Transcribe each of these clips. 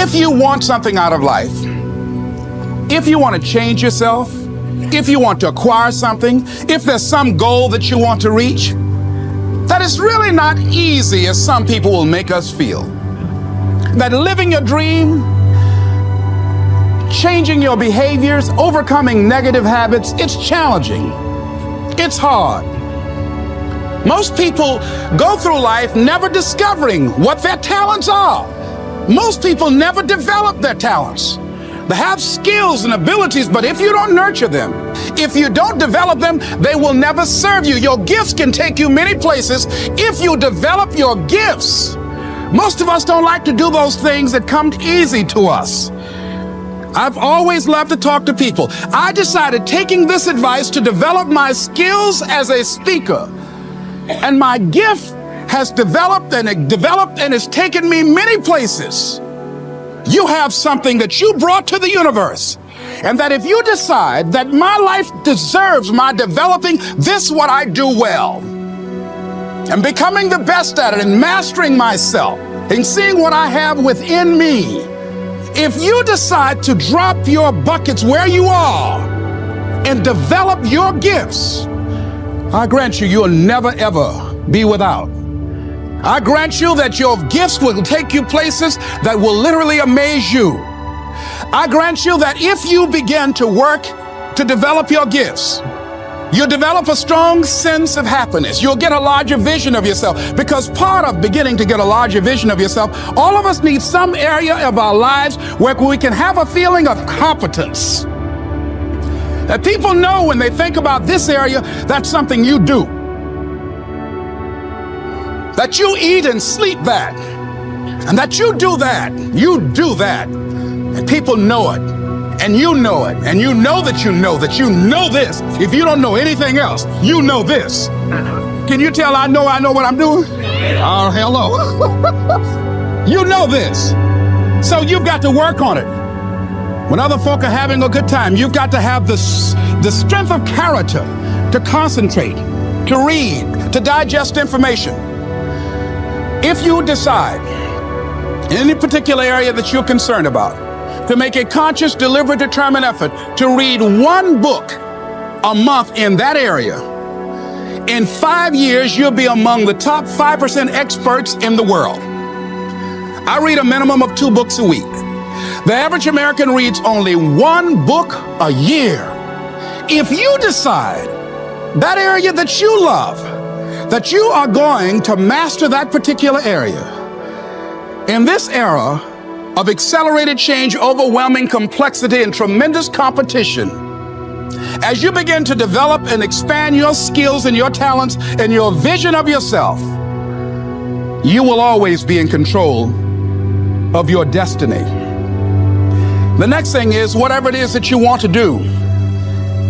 If you want something out of life, if you want to change yourself, if you want to acquire something, if there's some goal that you want to reach, that is really not easy as some people will make us feel. That living your dream, changing your behaviors, overcoming negative habits, it's challenging. It's hard. Most people go through life never discovering what their talents are. Most people never develop their talents. They have skills and abilities, but if you don't nurture them, if you don't develop them, they will never serve you. Your gifts can take you many places if you develop your gifts. Most of us don't like to do those things that come easy to us. I've always loved to talk to people. I decided, taking this advice, to develop my skills as a speaker. And my gift has developed and it's taken me many places. You have something that you brought to the universe. And that if you decide that my life deserves my developing this, what I do well, and becoming the best at it and mastering myself and seeing what I have within me, if you decide to drop your buckets where you are and develop your gifts, I grant you, you'll never ever be without. I grant you that your gifts will take you places that will literally amaze you. I grant you that if you begin to work to develop your gifts, you'll develop a strong sense of happiness. You'll get a larger vision of yourself, because part of beginning to get a larger vision of yourself, all of us need some area of our lives where we can have a feeling of competence. That people know when they think about this area, that's something you do. That you eat and sleep that. And that you do that. You do that. And people know it. And you know it. And you know that you know that you know this. If you don't know anything else, you know this. Can you tell I know what I'm doing? Oh, hello. You know this. So you've got to work on it. When other folk are having a good time, you've got to have the strength of character to concentrate, to read, to digest information. If you decide in any particular area that you're concerned about, to make a conscious, deliberate, determined effort to read one book a month in that area, in 5 years, you'll be among the top 5% experts in the world. I read a minimum of 2 books a week. The average American reads only 1 book a year. If you decide that area that you love, that you are going to master that particular area, in this era of accelerated change, overwhelming complexity, and tremendous competition, as you begin to develop and expand your skills and your talents and your vision of yourself, you will always be in control of your destiny. The next thing is, whatever it is that you want to do,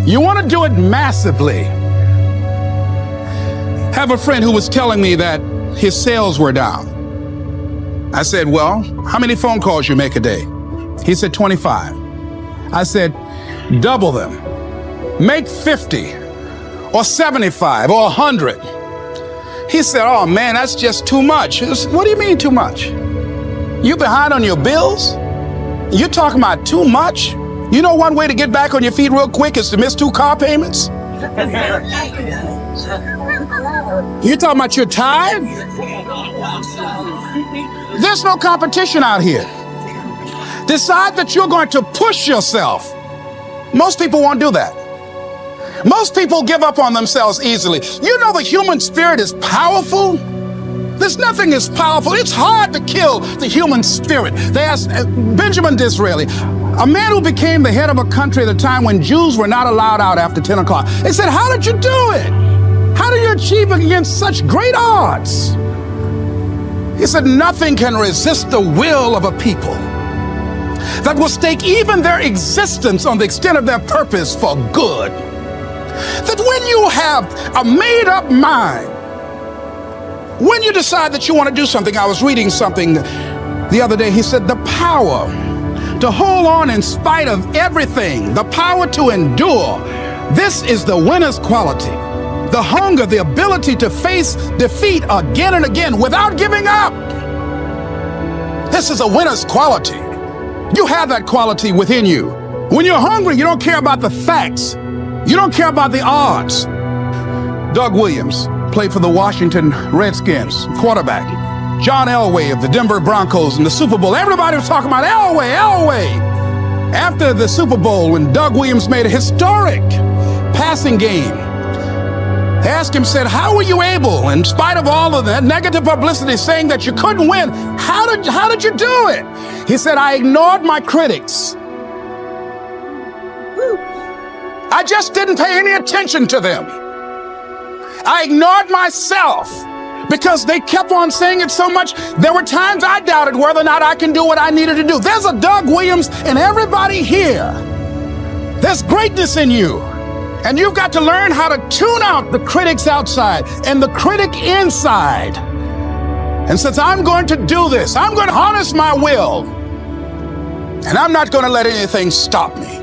you want to do it massively. I have a friend who was telling me that his sales were down. I said, well, how many phone calls you make a day? He said, 25. I said, double them. Make 50 or 75 or 100. He said, oh man, that's just too much. I said, what do you mean too much? You behind on your bills? You talking about too much? You know one way to get back on your feet real quick is to miss 2 car payments? You talking about you're tired? There's no competition out here. Decide that you're going to push yourself. Most people won't do that. Most people give up on themselves easily. You know the human spirit is powerful. There's nothing as powerful. It's hard to kill the human spirit. They asked Benjamin Disraeli, a man who became the head of a country at a time when Jews were not allowed out after 10 o'clock. They said, how did you do it? How do you achieve it against such great odds? He said, nothing can resist the will of a people that will stake even their existence on the extent of their purpose for good. That when you have a made-up mind, when you decide that you want to do something, I was reading something the other day, he said, the power to hold on in spite of everything, the power to endure, this is the winner's quality. The hunger, the ability to face defeat again and again without giving up. This is a winner's quality. You have that quality within you. When you're hungry, you don't care about the facts. You don't care about the odds. Doug Williams played for the Washington Redskins, quarterback. John Elway of the Denver Broncos in the Super Bowl. Everybody was talking about Elway. After the Super Bowl, when Doug Williams made a historic passing game, they asked him, said, how were you able, in spite of all of that negative publicity saying that you couldn't win, how did you do it? He said, I ignored my critics. I just didn't pay any attention to them. I ignored myself because they kept on saying it so much. There were times I doubted whether or not I can do what I needed to do. There's a Doug Williams in everybody here. There's greatness in you. And you've got to learn how to tune out the critics outside and the critic inside. And since I'm going to do this, I'm going to harness my will. And I'm not going to let anything stop me.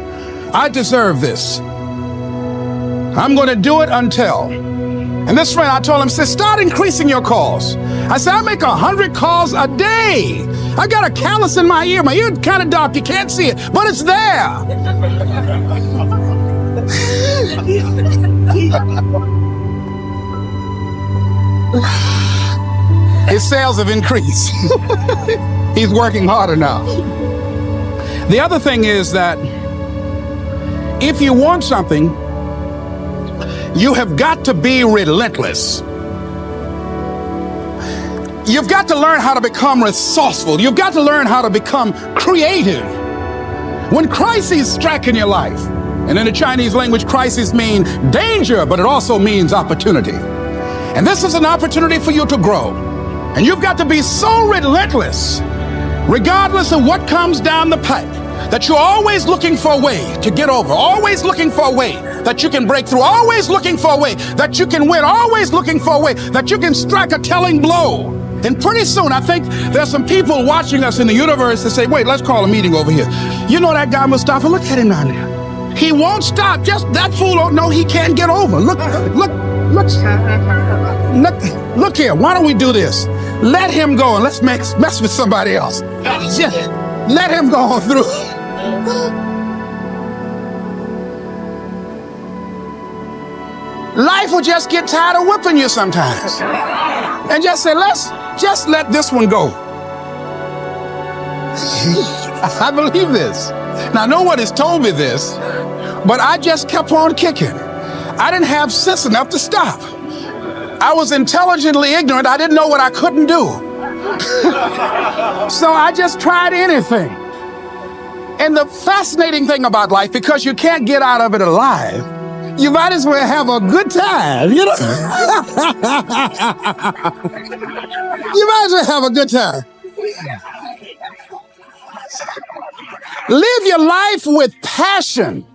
I deserve this. I'm going to do it until. And this friend, I told him, said, start increasing your calls. I said, I make 100 calls a day. I got a callus in my ear. My ear kind of dark. You can't see it, but it's there. His sales have increased. He's working harder now. The other thing is that if you want something, you have got to be relentless. You've got to learn how to become resourceful. You've got to learn how to become creative. When crises strike in your life, and in the Chinese language, crises mean danger, but it also means opportunity. And this is an opportunity for you to grow. And you've got to be so relentless, regardless of what comes down the pipe, that you're always looking for a way to get over, always looking for a way that you can break through, always looking for a way that you can win, always looking for a way that you can strike a telling blow. And pretty soon, I think there's some people watching us in the universe that say, wait, let's call a meeting over here. You know that guy Mustafa? Look at him down there. He won't stop. Just that fool don't know he can't get over. Look here. Why don't we do this? Let him go and let's mess with somebody else. Just let him go on through. Life will just get tired of whipping you sometimes. And just say, let's just let this one go. I believe this. Now, no one has told me this, but I just kept on kicking. I didn't have sense enough to stop. I was intelligently ignorant. I didn't know what I couldn't do. So I just tried anything. And the fascinating thing about life, because you can't get out of it alive, you might as well have a good time, you know? You might as well have a good time. Live your life with passion,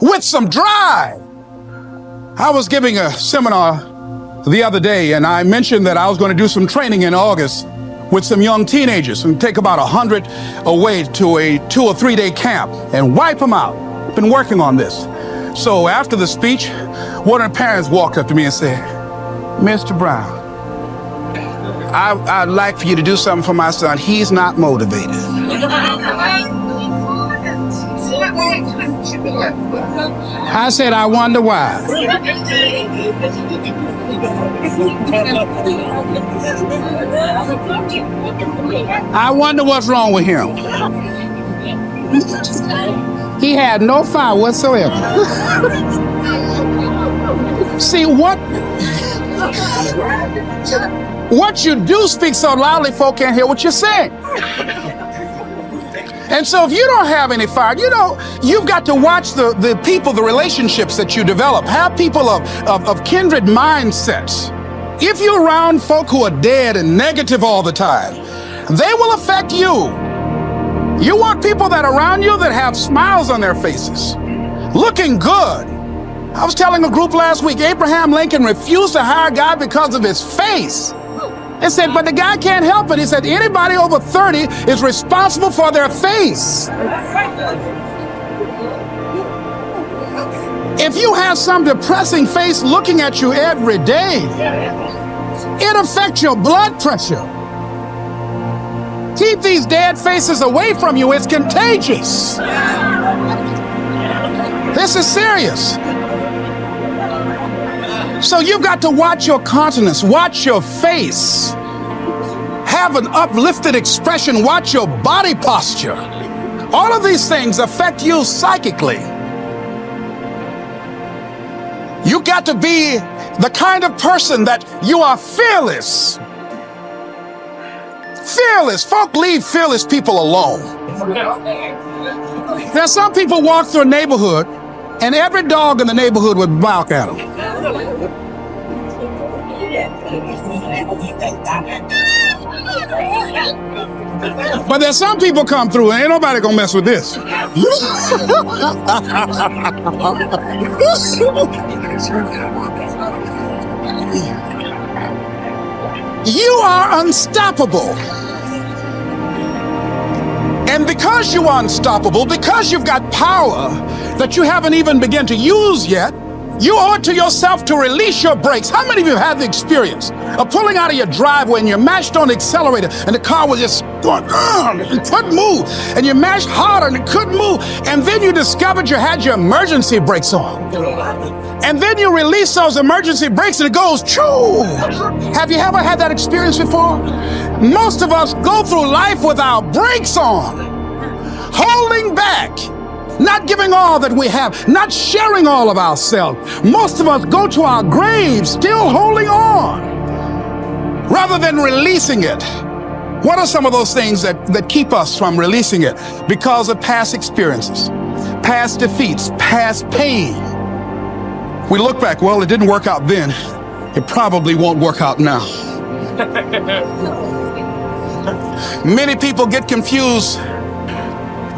with some drive. I was giving a seminar the other day, and I mentioned that I was going to do some training in August with some young teenagers and take about 100 away to a 2 or 3 day camp and wipe them out. Been working on this. So after the speech, one of the parents walked up to me and said, Mr. Brown, I'd like for you to do something for my son. He's not motivated. I said, I wonder why. I wonder what's wrong with him. He had no fire whatsoever. See, what you do speaks so loudly, folk can't hear what you're saying. And so if you don't have any fire, you know, you've got to watch the people, the relationships that you develop. Have people of kindred mindsets. If you're around folk who are dead and negative all the time, they will affect you. You want people that are around you that have smiles on their faces, looking good. I was telling a group last week, Abraham Lincoln refused to hire a guy because of his face. They said, but the guy can't help it. He said, anybody over 30 is responsible for their face. If you have some depressing face looking at you every day, it affects your blood pressure. Keep these dead faces away from you. It's contagious. This is serious. So you've got to watch your countenance, watch your face, have an uplifted expression, watch your body posture. All of these things affect you psychically. You got to be the kind of person that you are fearless. Fearless. Folk leave fearless people alone. There's some people walk through a neighborhood and every dog in the neighborhood would bark at them. But there's some people come through and ain't nobody gonna mess with this. You are unstoppable. And because you are unstoppable, because you've got power that you haven't even begun to use yet, you owe it to yourself to release your brakes. How many of you have the experience of pulling out of your driveway and you're mashed on the accelerator and the car was just going, and couldn't move, and you mashed harder and it couldn't move, and then you discovered you had your emergency brakes on. And then you release those emergency brakes and it goes, choo! Have you ever had that experience before? Most of us go through life with our brakes on, holding back, not giving all that we have, not sharing all of ourselves. Most of us go to our graves still holding on rather than releasing it. What are some of those things that keep us from releasing it? Because of past experiences, past defeats, past pain. We look back, well, it didn't work out then. It probably won't work out now. Many people get confused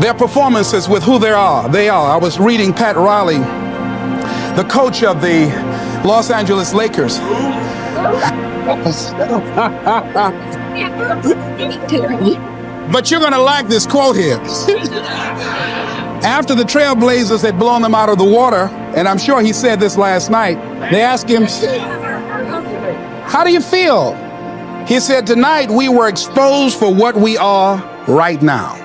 their performances with who they are. I was reading Pat Riley, the coach of the Los Angeles Lakers. But you're going to like this quote here. After the Trailblazers had blown them out of the water, and I'm sure he said this last night, they asked him, how do you feel? He said, tonight we were exposed for what we are right now.